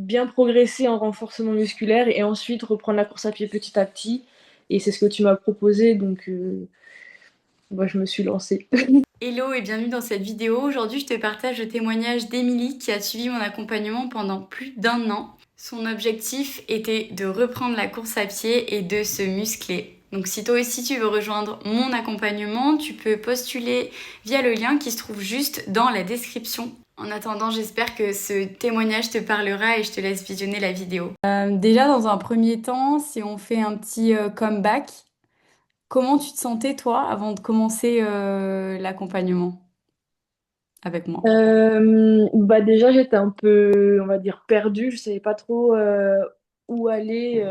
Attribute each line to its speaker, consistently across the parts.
Speaker 1: bien progresser en renforcement musculaire et ensuite reprendre la course à pied petit à petit. Et c'est ce que tu m'as proposé, donc moi, je me suis lancée.
Speaker 2: Hello et bienvenue dans cette vidéo. Aujourd'hui, je te partage le témoignage d'Émilie qui a suivi mon accompagnement pendant plus d'un an. Son objectif était de reprendre la course à pied et de se muscler. Donc si toi aussi tu veux rejoindre mon accompagnement, tu peux postuler via le lien qui se trouve juste dans la description. En attendant, j'espère que ce témoignage te parlera et je te laisse visionner la vidéo. Déjà, dans un premier temps, si on fait un petit comeback, comment tu te sentais toi avant de commencer l'accompagnement avec moi?
Speaker 1: Bah déjà, j'étais un peu, on va dire, perdue. Je savais pas trop où aller,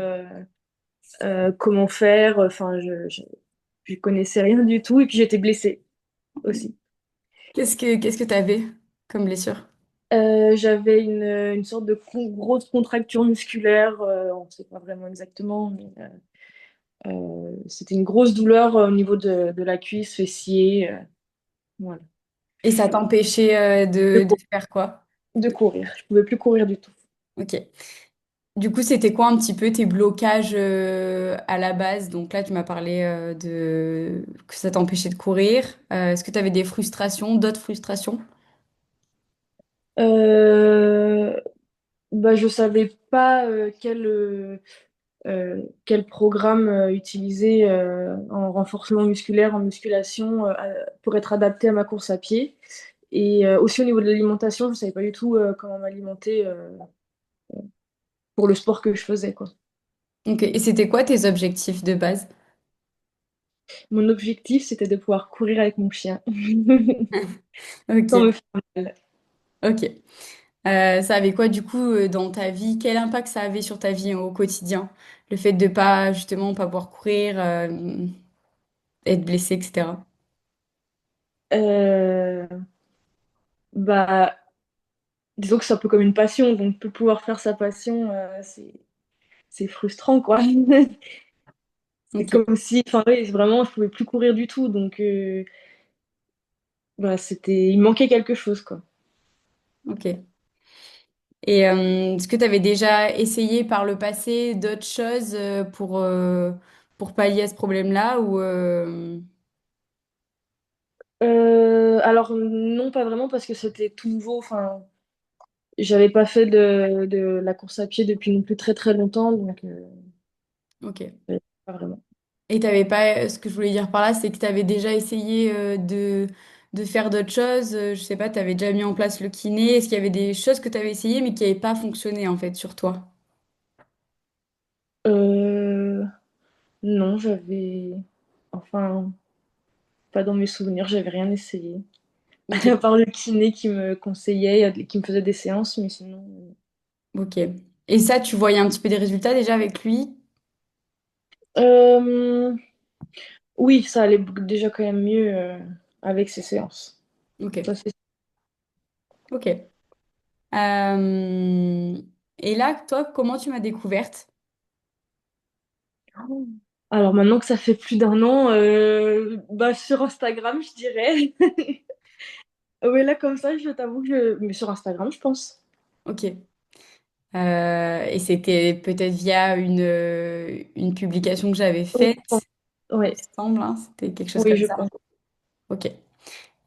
Speaker 1: comment faire. Enfin, je connaissais rien du tout. Et puis, j'étais blessée aussi.
Speaker 2: Qu'est-ce que t'avais comme blessure?
Speaker 1: J'avais une sorte de grosse contracture musculaire. On ne sait pas vraiment exactement, mais c'était une grosse douleur au niveau de la cuisse, fessier. Voilà.
Speaker 2: Et ça t'empêchait
Speaker 1: De,
Speaker 2: de
Speaker 1: cou-
Speaker 2: faire quoi?
Speaker 1: de courir. Je pouvais plus courir du tout.
Speaker 2: Ok. Du coup, c'était quoi un petit peu tes blocages à la base? Donc là, tu m'as parlé de que ça t'empêchait de courir. Est-ce que tu avais des frustrations, d'autres frustrations?
Speaker 1: Euh, Bah, je savais pas quel programme utiliser en renforcement musculaire, en musculation, pour être adapté à ma course à pied. Et aussi au niveau de l'alimentation, je savais pas du tout comment m'alimenter pour le sport que je faisais, quoi.
Speaker 2: Ok. Et c'était quoi tes objectifs de base?
Speaker 1: Mon objectif, c'était de pouvoir courir avec mon chien sans
Speaker 2: Ok.
Speaker 1: me faire mal.
Speaker 2: Ok. Ça avait quoi du coup dans ta vie? Quel impact ça avait sur ta vie au quotidien? Le fait de pas justement pas pouvoir courir, être blessé, etc.
Speaker 1: Euh, Bah, disons que c'est un peu comme une passion, donc de pouvoir faire sa passion, c'est frustrant, quoi. C'est
Speaker 2: Ok.
Speaker 1: comme si, enfin, oui, vraiment, je pouvais plus courir du tout, donc bah, il me manquait quelque chose, quoi.
Speaker 2: Ok. Et est-ce que tu avais déjà essayé par le passé d'autres choses pour pallier à ce problème-là ou
Speaker 1: Alors non, pas vraiment, parce que c'était tout nouveau, enfin, j'avais pas fait de la course à pied depuis non plus très très longtemps, donc
Speaker 2: ok.
Speaker 1: pas vraiment.
Speaker 2: Et t'avais pas ce que je voulais dire par là, c'est que tu avais déjà essayé de faire d'autres choses, je sais pas, tu avais déjà mis en place le kiné, est-ce qu'il y avait des choses que tu avais essayé mais qui n'avaient pas fonctionné en fait sur toi?
Speaker 1: Euh, non, enfin, pas dans mes souvenirs, j'avais rien essayé.
Speaker 2: Ok.
Speaker 1: À part le kiné qui me conseillait, qui me faisait des séances, mais sinon.
Speaker 2: Ok. Et ça, tu voyais un petit peu des résultats déjà avec lui?
Speaker 1: Euh, oui, ça allait déjà quand même mieux avec ces séances.
Speaker 2: Ok.
Speaker 1: Ça, c'est
Speaker 2: Ok. Euh, Et là, toi, comment tu m'as découverte?
Speaker 1: sûr. Alors maintenant que ça fait plus d'un an, bah, sur Instagram, je dirais. Oui, là, comme ça, je t'avoue que Mais sur Instagram, je pense.
Speaker 2: Ok. Et c'était peut-être via une publication que j'avais
Speaker 1: Oui,
Speaker 2: faite,
Speaker 1: je pense.
Speaker 2: il
Speaker 1: Ouais.
Speaker 2: me semble, hein, c'était quelque chose
Speaker 1: Oui,
Speaker 2: comme
Speaker 1: je
Speaker 2: ça.
Speaker 1: pense.
Speaker 2: Ok.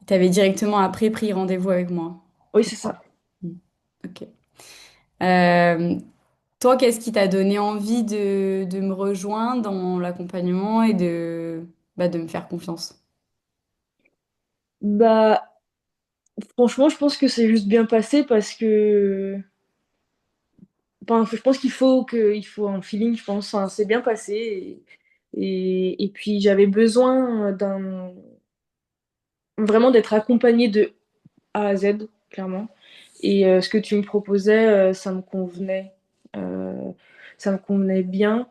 Speaker 2: Tu avais directement après pris rendez-vous avec moi,
Speaker 1: Oui,
Speaker 2: je
Speaker 1: c'est
Speaker 2: crois.
Speaker 1: ça.
Speaker 2: Mm. Ok. Euh, Toi, qu'est-ce qui t'a donné envie de me rejoindre dans l'accompagnement et de me faire confiance?
Speaker 1: Bah, franchement, je pense que c'est juste bien passé parce que. Enfin, je pense qu'il faut un feeling, je pense. Enfin, c'est bien passé. Et puis, j'avais besoin vraiment d'être accompagnée de A à Z, clairement. Et ce que tu me proposais, ça me convenait. Euh, Ça me convenait bien.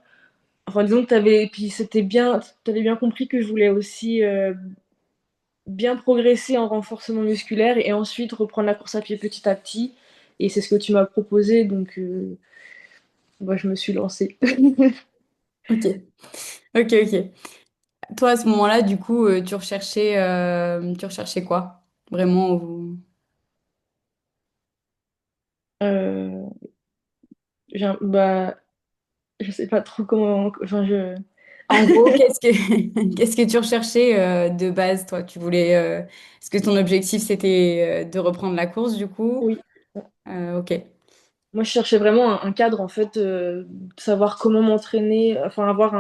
Speaker 1: Enfin, disons que puis t'avais bien compris que je voulais aussi bien progresser en renforcement musculaire et ensuite reprendre la course à pied petit à petit. Et c'est ce que tu m'as proposé, donc moi, je me suis lancée.
Speaker 2: Ok. Ok, ok. Toi, à ce moment-là, du coup, tu recherchais quoi? Vraiment?
Speaker 1: Euh, Bah, je sais pas trop comment. Enfin, je.
Speaker 2: En gros, qu'est-ce que qu'est-ce que tu recherchais de base, toi? Tu voulais est-ce que ton objectif c'était de reprendre la course du coup?
Speaker 1: Oui.
Speaker 2: Ok.
Speaker 1: Moi, je cherchais vraiment un cadre, en fait, de savoir comment m'entraîner, enfin, avoir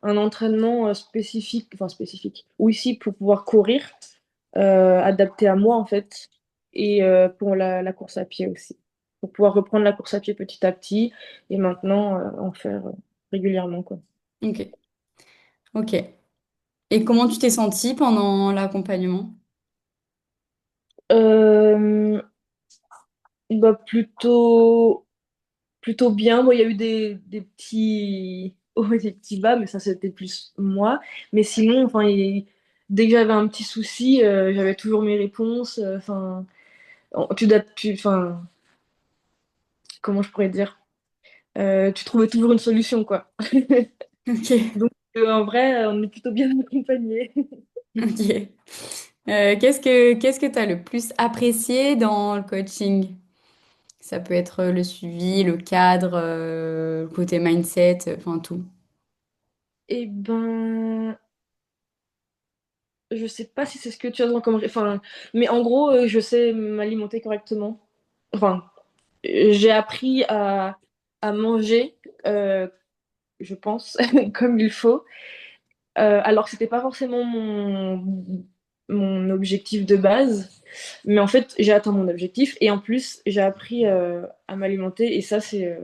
Speaker 1: un entraînement spécifique, enfin, spécifique, oui, si, pour pouvoir courir, adapté à moi, en fait, et pour la course à pied aussi. Pour pouvoir reprendre la course à pied petit à petit, et maintenant en faire régulièrement, quoi.
Speaker 2: Ok. Ok. Et comment tu t'es sentie pendant l'accompagnement?
Speaker 1: Euh, Bah, plutôt bien. Bon, il y a eu des petits hauts et des petits bas, mais ça, c'était plus moi. Mais sinon, enfin, dès que j'avais un petit souci, j'avais toujours mes réponses. Enfin, enfin, comment je pourrais dire? Tu trouvais toujours une solution, quoi.
Speaker 2: Ok.
Speaker 1: Donc, en vrai, on est plutôt bien accompagnés.
Speaker 2: Ok. Qu'est-ce que tu as le plus apprécié dans le coaching? Ça peut être le suivi, le cadre, le côté mindset, enfin tout.
Speaker 1: Et ben, je sais pas si c'est ce que tu as comme, enfin, mais en gros, je sais m'alimenter correctement. Enfin, j'ai appris à manger, euh, je pense, comme il faut. Alors que c'était pas forcément mon objectif de base. Mais en fait, j'ai atteint mon objectif. Et en plus, j'ai appris à m'alimenter. Et ça, c'est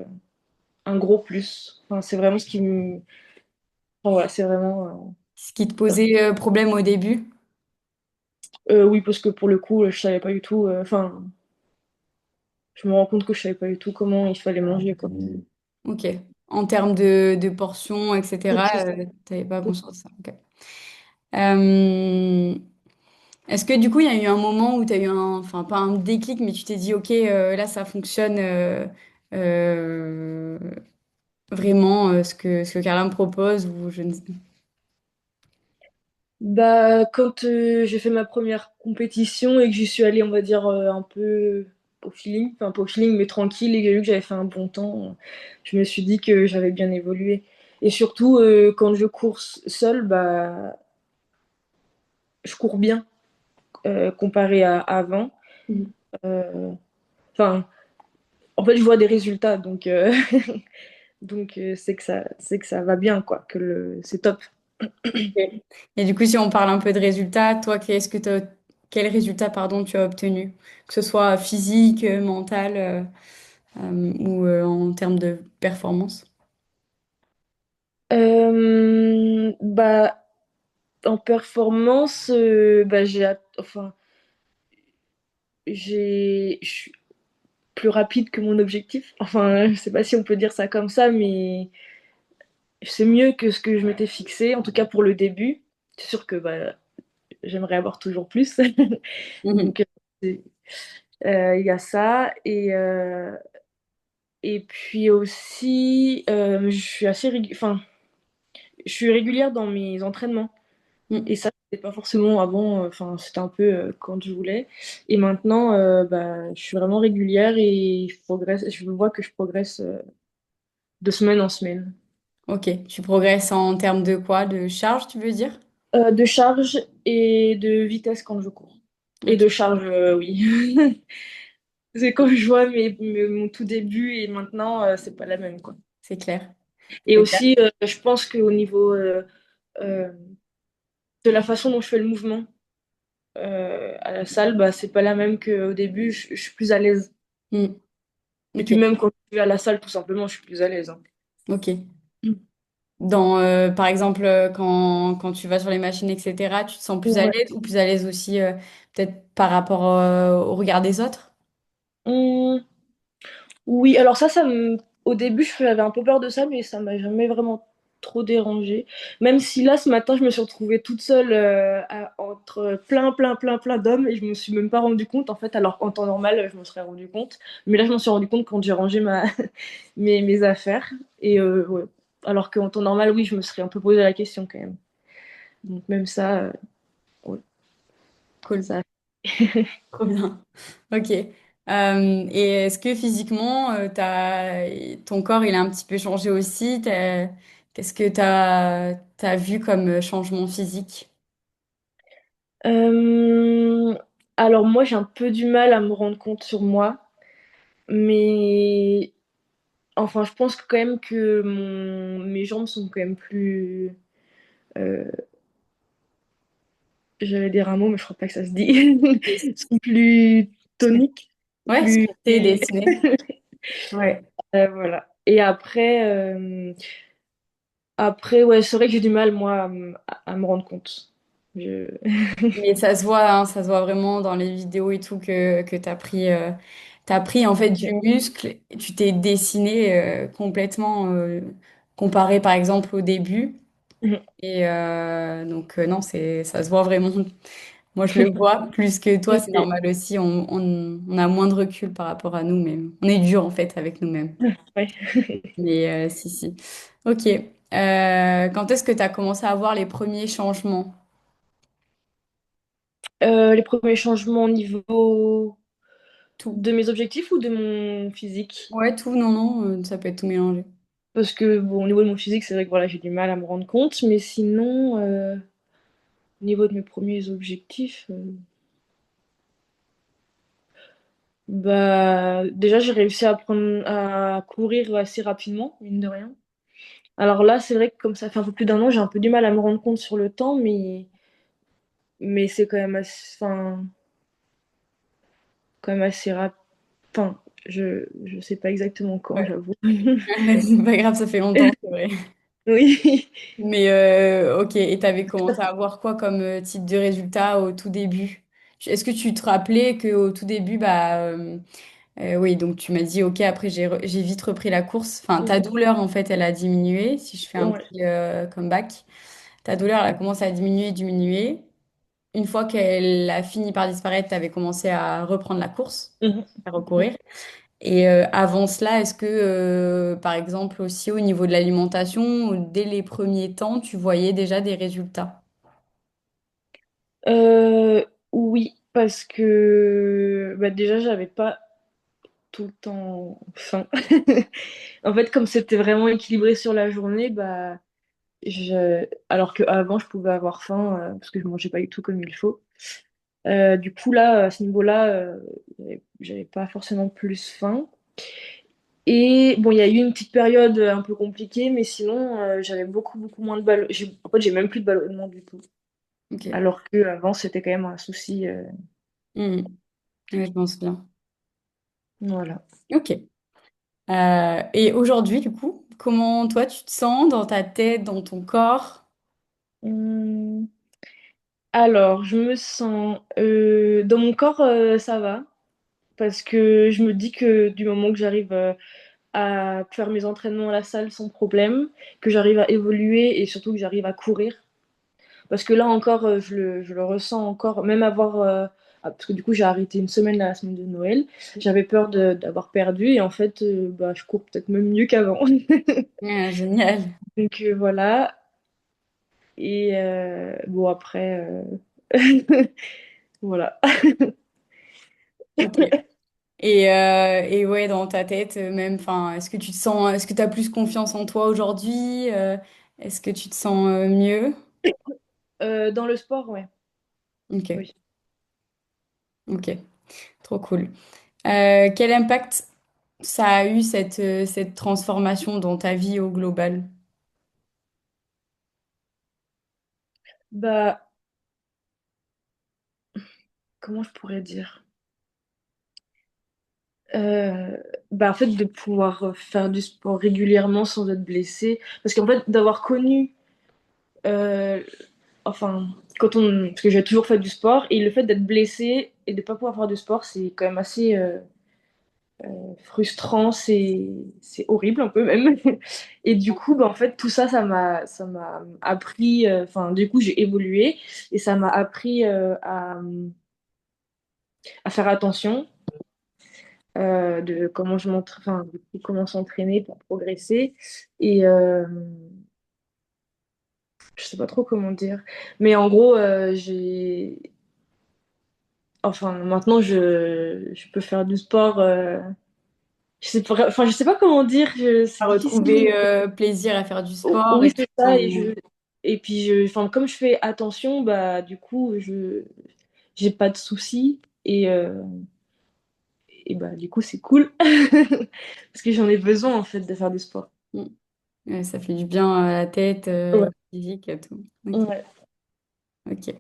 Speaker 1: un gros plus. Enfin, c'est vraiment ce qui me. Enfin, voilà, c'est vraiment.
Speaker 2: Ce qui te posait problème au début?
Speaker 1: Oui, parce que pour le coup, je savais pas du tout. Enfin, je me rends compte que je savais pas du tout comment il fallait manger, quoi.
Speaker 2: Ok. En termes de portions,
Speaker 1: Oui,
Speaker 2: etc.,
Speaker 1: c'est ça.
Speaker 2: t'avais pas conscience de ça. Ok. Euh, Est-ce que du coup, il y a eu un moment où tu as eu enfin pas un déclic, mais tu t'es dit, ok, là, ça fonctionne euh, vraiment ce que Carla me propose ou je ne sais.
Speaker 1: Bah, quand j'ai fait ma première compétition et que j'y suis allée, on va dire, un peu au feeling, enfin pas au feeling, mais tranquille, et que j'ai vu que j'avais fait un bon temps, je me suis dit que j'avais bien évolué. Et surtout, quand je cours seule, bah, je cours bien comparé à avant.
Speaker 2: Mhm.
Speaker 1: Euh, Enfin, en fait, je vois des résultats, donc donc c'est que ça va bien, quoi, c'est top.
Speaker 2: Ok. Et du coup, si on parle un peu de résultats, toi, quel résultat, pardon, tu as obtenu? Que ce soit physique, mental ou en termes de performance?
Speaker 1: Bah, en performance, bah, enfin, je suis plus rapide que mon objectif. Enfin, je sais pas si on peut dire ça comme ça, mais c'est mieux que ce que je m'étais fixé, en tout cas pour le début. C'est sûr que bah, j'aimerais avoir toujours plus.
Speaker 2: Mhm.
Speaker 1: Donc, il y a ça. Et puis aussi, enfin, je suis régulière dans mes entraînements. Et
Speaker 2: Mhm.
Speaker 1: ça, c'était pas forcément avant, enfin, c'était un peu quand je voulais. Et maintenant, bah, je suis vraiment régulière et je progresse, je vois que je progresse de semaine en semaine.
Speaker 2: Ok, tu progresses en termes de quoi? De charge, tu veux dire?
Speaker 1: De charge et de vitesse quand je cours. Et
Speaker 2: Ok,
Speaker 1: de charge, oui. C'est quand je vois mon tout début et maintenant, c'est pas la même, quoi.
Speaker 2: c'est clair.
Speaker 1: Et
Speaker 2: C'est clair.
Speaker 1: aussi, je pense qu'au niveau euh, de la façon dont je fais le mouvement à la salle, bah, c'est pas la même qu'au début. Je suis plus à l'aise.
Speaker 2: Mhm.
Speaker 1: Et
Speaker 2: Ok,
Speaker 1: puis même quand je vais à la salle, tout simplement, je suis plus à l'aise, hein.
Speaker 2: ok.
Speaker 1: Mm.
Speaker 2: Par exemple, quand tu vas sur les machines, etc., tu te sens plus à
Speaker 1: Ouais.
Speaker 2: l'aise ou plus à l'aise aussi, peut-être par rapport au regard des autres?
Speaker 1: Hum, oui, alors au début, j'avais un peu peur de ça, mais ça m'a jamais vraiment trop dérangé. Même si là, ce matin, je me suis retrouvée toute seule entre plein d'hommes et je me suis même pas rendu compte, en fait, alors qu'en temps normal, je me serais rendu compte. Mais là, je m'en suis rendu compte quand j'ai rangé mes affaires. Et ouais. Alors qu'en temps normal, oui, je me serais un peu posé la question quand même. Donc même ça, ouais,
Speaker 2: Cool,
Speaker 1: ça.
Speaker 2: trop bien. Ok. Et est-ce que physiquement, ton corps, il a un petit peu changé aussi? Qu'est-ce que t'as vu comme changement physique?
Speaker 1: Euh, alors moi, j'ai un peu du mal à me rendre compte sur moi, mais enfin, je pense quand même que mes jambes sont quand même plus... euh, j'allais dire un mot, mais je crois pas que ça se dit. Sont plus toniques,
Speaker 2: Ouais,
Speaker 1: plus...
Speaker 2: sculpté, dessiné. Ouais.
Speaker 1: voilà. Et après, ouais, c'est vrai que j'ai du mal, moi, à me rendre compte. Je...
Speaker 2: Mais ça se voit, hein, ça se voit vraiment dans les vidéos et tout que t'as pris en fait du
Speaker 1: Ok.
Speaker 2: muscle, et tu t'es dessiné complètement comparé par exemple au début.
Speaker 1: Mhm.
Speaker 2: Et donc non, ça se voit vraiment. Moi, je le vois plus que toi, c'est
Speaker 1: Ok.
Speaker 2: normal aussi. On a moins de recul par rapport à nous-mêmes. On est dur en fait avec nous-mêmes.
Speaker 1: Ouais.
Speaker 2: Mais si, si. Ok. Quand est-ce que tu as commencé à voir les premiers changements?
Speaker 1: Les premiers changements au niveau
Speaker 2: Tout.
Speaker 1: de mes objectifs ou de mon physique?
Speaker 2: Ouais, tout, non, non, ça peut être tout mélangé.
Speaker 1: Parce que, bon, au niveau de mon physique, c'est vrai que voilà, j'ai du mal à me rendre compte, mais sinon, au niveau de mes premiers objectifs, bah, déjà, j'ai réussi à apprendre à courir assez rapidement, mine de rien. Alors là, c'est vrai que comme ça fait un peu plus d'un an, j'ai un peu du mal à me rendre compte sur le temps, mais c'est quand même assez rapide. Enfin, je sais pas exactement quand,
Speaker 2: Ouais.
Speaker 1: j'avoue.
Speaker 2: C'est pas grave, ça fait longtemps, c'est vrai.
Speaker 1: Oui.
Speaker 2: Mais ok, et tu avais commencé à voir quoi comme type de résultat au tout début? Est-ce que tu te rappelais qu'au tout début, oui, donc tu m'as dit, ok, après j'ai vite repris la course. Enfin, ta
Speaker 1: Mhm.
Speaker 2: douleur, en fait, elle a diminué, si je fais un
Speaker 1: Ouais.
Speaker 2: petit comeback. Ta douleur, elle a commencé à diminuer, diminuer. Une fois qu'elle a fini par disparaître, tu avais commencé à reprendre la course,
Speaker 1: Mhm.
Speaker 2: à recourir. Et avant cela, est-ce que, par exemple, aussi au niveau de l'alimentation, dès les premiers temps, tu voyais déjà des résultats?
Speaker 1: Euh, oui, parce que bah, déjà, j'avais pas tout le temps faim. En fait, comme c'était vraiment équilibré sur la journée, bah, alors qu'avant, je pouvais avoir faim parce que je mangeais pas du tout comme il faut. Du coup, là, à ce niveau-là, j'avais pas forcément plus faim. Et bon, il y a eu une petite période un peu compliquée, mais sinon, j'avais beaucoup, beaucoup moins de ballons. En fait, j'ai même plus de ballonnement du tout.
Speaker 2: Ok.
Speaker 1: Alors qu'avant, c'était quand même un souci.
Speaker 2: Mhm. Ouais, je m'en souviens.
Speaker 1: Voilà.
Speaker 2: Ok. Et aujourd'hui, du coup, comment toi tu te sens dans ta tête, dans ton corps?
Speaker 1: Hum, Alors, je me sens... dans mon corps, ça va. Parce que je me dis que du moment que j'arrive à faire mes entraînements à la salle sans problème, que j'arrive à évoluer et surtout que j'arrive à courir. Parce que là encore, je le ressens encore, même avoir... parce que du coup, j'ai arrêté une semaine la semaine de Noël. J'avais peur d'avoir perdu et en fait, bah, je cours peut-être même mieux qu'avant.
Speaker 2: Ah, génial.
Speaker 1: Donc voilà. Et bon, après... voilà.
Speaker 2: Ok. Et ouais, dans ta tête, même, enfin, est-ce que tu te sens, est-ce que tu as plus confiance en toi aujourd'hui? Est-ce que tu te sens mieux?
Speaker 1: Dans le sport, ouais.
Speaker 2: Ok,
Speaker 1: Oui.
Speaker 2: ok, trop cool. Quel impact ça a eu cette transformation dans ta vie au global?
Speaker 1: Bah, comment je pourrais dire? Euh, Bah, en fait, de pouvoir faire du sport régulièrement sans être blessé. Parce qu'en fait, d'avoir connu, euh, enfin, parce que j'ai toujours fait du sport, et le fait d'être blessé et de pas pouvoir faire du sport, c'est quand même assez frustrant, c'est horrible un peu même. Et du coup, bah, en fait, tout ça, ça m'a appris, enfin, du coup, j'ai évolué, et ça m'a appris à faire attention de comment je m'entraîne, enfin, du coup, comment s'entraîner pour progresser. Et je sais pas trop comment dire. Mais en gros, enfin, maintenant, je peux faire du sport. Je sais pas comment dire.
Speaker 2: À
Speaker 1: C'est difficile.
Speaker 2: retrouver plaisir à faire du sport
Speaker 1: Oui,
Speaker 2: et
Speaker 1: c'est
Speaker 2: tout
Speaker 1: ça.
Speaker 2: en...
Speaker 1: Et puis, enfin, comme je fais attention, bah, du coup, j'ai pas de soucis. Et bah, du coup, c'est cool. Parce que j'en ai besoin, en fait, de faire du sport.
Speaker 2: Mm. Ça fait du bien à la tête,
Speaker 1: Ouais.
Speaker 2: physique, à tout. Ok.
Speaker 1: Ouais.
Speaker 2: Ok.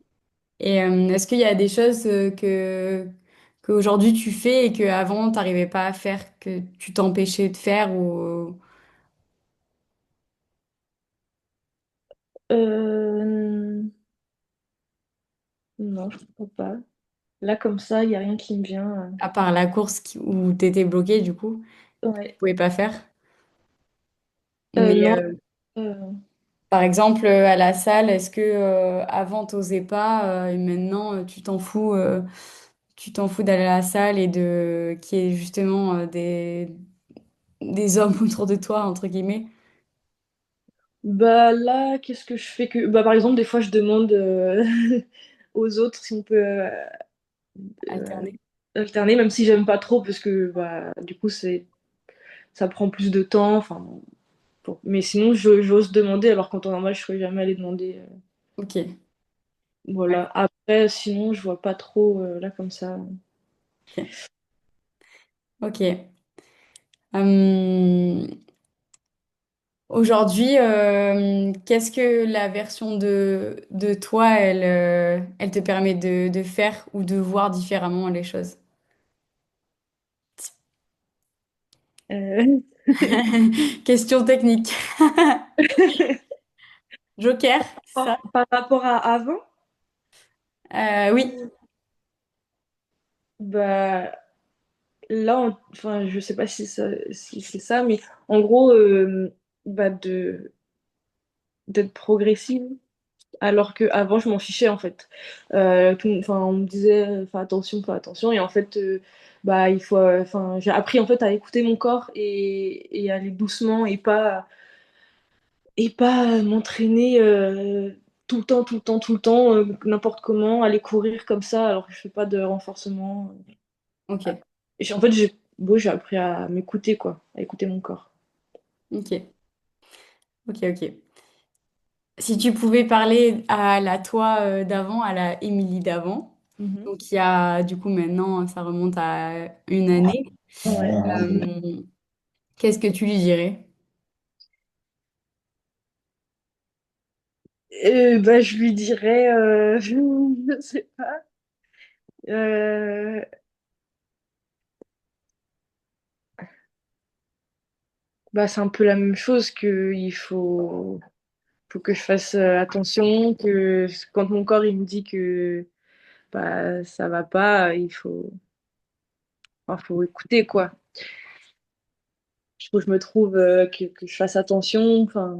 Speaker 2: Et est-ce qu'il y a des choses qu'aujourd'hui tu fais et qu'avant tu n'arrivais pas à faire, que tu t'empêchais de faire ou...
Speaker 1: Euh, non, je crois pas. Là, comme ça, il n'y a rien qui me vient.
Speaker 2: À part la course où tu étais bloqué, du coup, tu
Speaker 1: Ouais.
Speaker 2: pouvais pas faire. Mais
Speaker 1: Non. euh,
Speaker 2: par exemple, à la salle, est-ce que avant t'osais pas et maintenant tu t'en fous d'aller à la salle et de qu'il y ait justement des hommes autour de toi, entre guillemets,
Speaker 1: Bah là, qu'est-ce que je fais que... Bah, par exemple, des fois, je demande aux autres si on peut euh,
Speaker 2: alterner.
Speaker 1: alterner, même si j'aime pas trop, parce que bah, du coup, ça prend plus de temps. Enfin, mais sinon, j'ose demander, alors qu'en temps normal, je serais jamais allée demander.
Speaker 2: Ok. Ouais.
Speaker 1: Voilà. Après, sinon, je vois pas trop là comme ça.
Speaker 2: Ok. Ok. Hum, Aujourd'hui, qu'est-ce que la version de toi, elle te permet de faire ou de voir différemment les choses?
Speaker 1: Euh,
Speaker 2: Question technique. Joker, c'est ça?
Speaker 1: par rapport à avant,
Speaker 2: Oui.
Speaker 1: bah là, enfin, je sais pas si c'est ça, mais en gros, bah, d'être progressive, alors que avant je m'en fichais en fait. Enfin, on me disait, fais attention, et en fait, bah, enfin, j'ai appris en fait à écouter mon corps et aller doucement et pas m'entraîner tout le temps, tout le temps, tout le temps, n'importe comment, aller courir comme ça alors que je fais pas de renforcement.
Speaker 2: Ok.
Speaker 1: En fait, j'ai appris à m'écouter, quoi, à écouter mon corps.
Speaker 2: Ok. Ok. Ok. Si tu pouvais parler à la toi d'avant, à la Émilie d'avant,
Speaker 1: Mhm.
Speaker 2: donc il y a du coup maintenant, ça remonte à une année,
Speaker 1: Ouais.
Speaker 2: euh, qu'est-ce que tu lui dirais?
Speaker 1: Bah, je lui dirais, je sais pas. Euh, Bah, c'est un peu la même chose que faut que je fasse attention, que quand mon corps il me dit que bah, ça va pas, faut écouter quoi. Il faut que je me trouve, que je fasse attention. Enfin,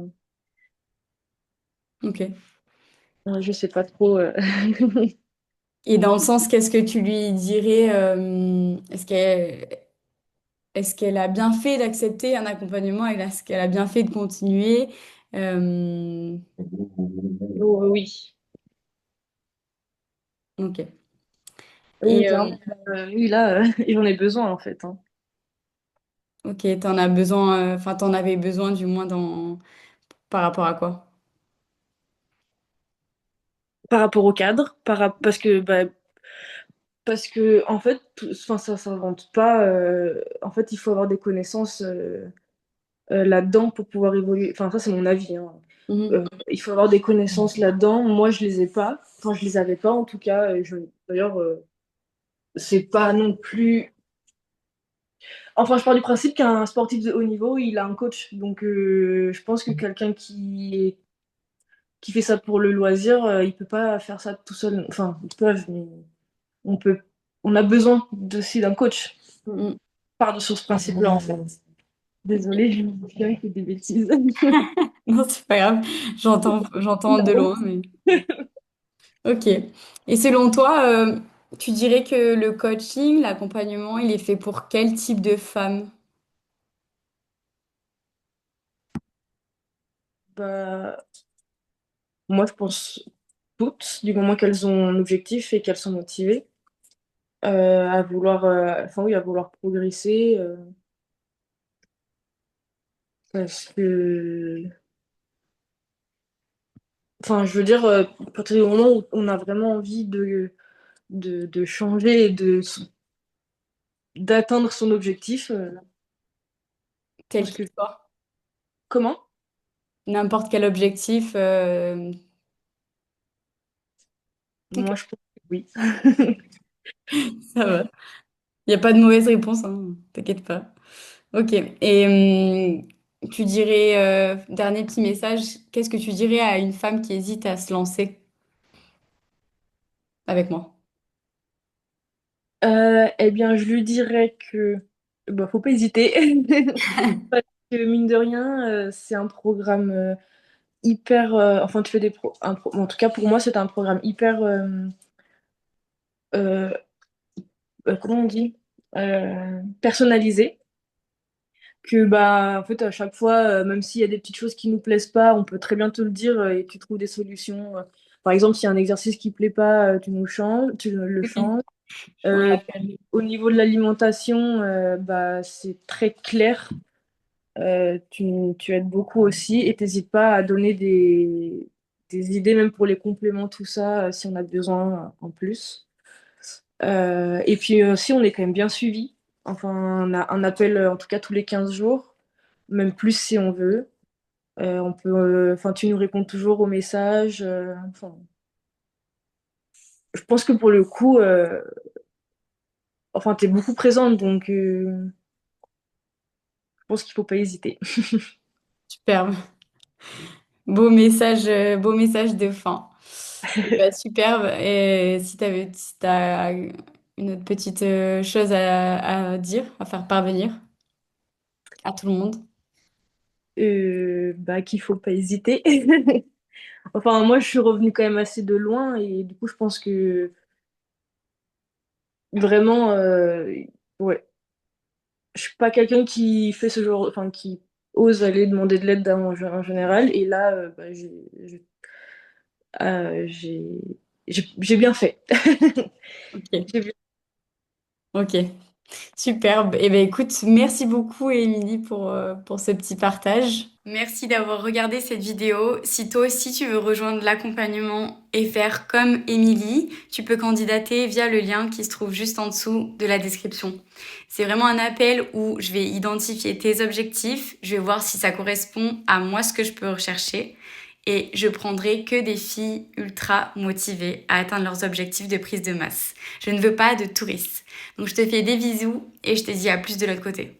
Speaker 2: Ok.
Speaker 1: je sais pas trop.
Speaker 2: Et dans le sens, qu'est-ce que tu lui dirais? Est-ce qu'elle a bien fait d'accepter un accompagnement et est-ce qu'elle a bien fait de continuer? Euh,
Speaker 1: Oh, oui,
Speaker 2: ok.
Speaker 1: oui,
Speaker 2: Et
Speaker 1: clairement. Oui, là, j'en ai besoin en fait, hein.
Speaker 2: ok, t'en as besoin, enfin t'en avais besoin du moins par rapport à quoi?
Speaker 1: Par rapport au cadre, parce que en fait, enfin, ça s'invente pas. En fait, il faut avoir des connaissances là-dedans pour pouvoir évoluer. Enfin, ça, c'est mon avis, hein.
Speaker 2: Mhm.
Speaker 1: Il faut avoir des connaissances là-dedans. Moi, je les ai pas. Enfin, je les avais pas en tout cas. D'ailleurs, c'est pas non plus. Enfin, je pars du principe qu'un sportif de haut niveau, il a un coach. Donc, je pense que quelqu'un qui fait ça pour le loisir, il peut pas faire ça tout seul. Enfin, ils peuvent, mais on peut. On a besoin aussi d'un coach.
Speaker 2: Mhm.
Speaker 1: Part sur ce principe-là, en fait. Désolée, je me suis fait des bêtises.
Speaker 2: Non, c'est pas grave, j'entends de loin, mais ok. Et selon toi, tu dirais que le coaching, l'accompagnement, il est fait pour quel type de femme?
Speaker 1: Bah, moi, je pense toutes, du moment qu'elles ont un objectif et qu'elles sont motivées. à vouloir, enfin oui, à vouloir progresser, parce que, enfin, je veux dire, à partir du moment où on a vraiment envie de changer et d'atteindre son objectif, je
Speaker 2: Quel
Speaker 1: pense
Speaker 2: qu'il
Speaker 1: que...
Speaker 2: soit.
Speaker 1: Comment?
Speaker 2: N'importe quel objectif. Ok,
Speaker 1: Moi, je pense que oui.
Speaker 2: ça va. Il n'y a pas de mauvaise réponse, hein, t'inquiète pas. Ok. Et tu dirais, dernier petit message, qu'est-ce que tu dirais à une femme qui hésite à se lancer avec moi?
Speaker 1: Eh bien, je lui dirais que bah, faut pas hésiter. Parce que mine de rien, c'est un programme hyper. Enfin, tu fais en tout cas, pour moi, c'est un programme hyper. Euh, Comment on dit? Personnalisé. Que bah, en fait, à chaque fois, même s'il y a des petites choses qui nous plaisent pas, on peut très bien te le dire et tu trouves des solutions. Par exemple, s'il y a un exercice qui plaît pas, tu le
Speaker 2: Oui.
Speaker 1: changes.
Speaker 2: On
Speaker 1: Euh,
Speaker 2: l'appelle.
Speaker 1: Au niveau de l'alimentation, bah, c'est très clair. Tu aides beaucoup aussi et t'hésites pas à donner des idées, même pour les compléments, tout ça, si on a besoin en plus. Et puis aussi, on est quand même bien suivi. Enfin, on a un appel, en tout cas, tous les 15 jours, même plus si on veut. Enfin, tu nous réponds toujours aux messages. Enfin, je pense que pour le coup, enfin, t'es beaucoup présente, donc je pense qu'il faut pas hésiter.
Speaker 2: Superbe. Beau message de fin. Et bah, superbe. Et si t'as une autre petite chose à dire, à faire parvenir à tout le monde.
Speaker 1: Bah, qu'il faut pas hésiter. Enfin, moi, je suis revenue quand même assez de loin et du coup, je pense que vraiment, ouais, je suis pas quelqu'un qui fait ce genre, enfin, qui ose aller demander de l'aide en général. Et là, bah, j'ai, j'ai bien fait.
Speaker 2: Ok,
Speaker 1: J'ai bien-
Speaker 2: ok. Superbe. Eh bien, écoute, merci beaucoup, Émilie, pour ce petit partage. Merci d'avoir regardé cette vidéo. Si toi aussi tu veux rejoindre l'accompagnement et faire comme Émilie, tu peux candidater via le lien qui se trouve juste en dessous de la description. C'est vraiment un appel où je vais identifier tes objectifs, je vais voir si ça correspond à moi ce que je peux rechercher et je prendrai que des filles ultra motivées à atteindre leurs objectifs de prise de masse. Je ne veux pas de touristes. Donc je te fais des bisous et je te dis à plus de l'autre côté.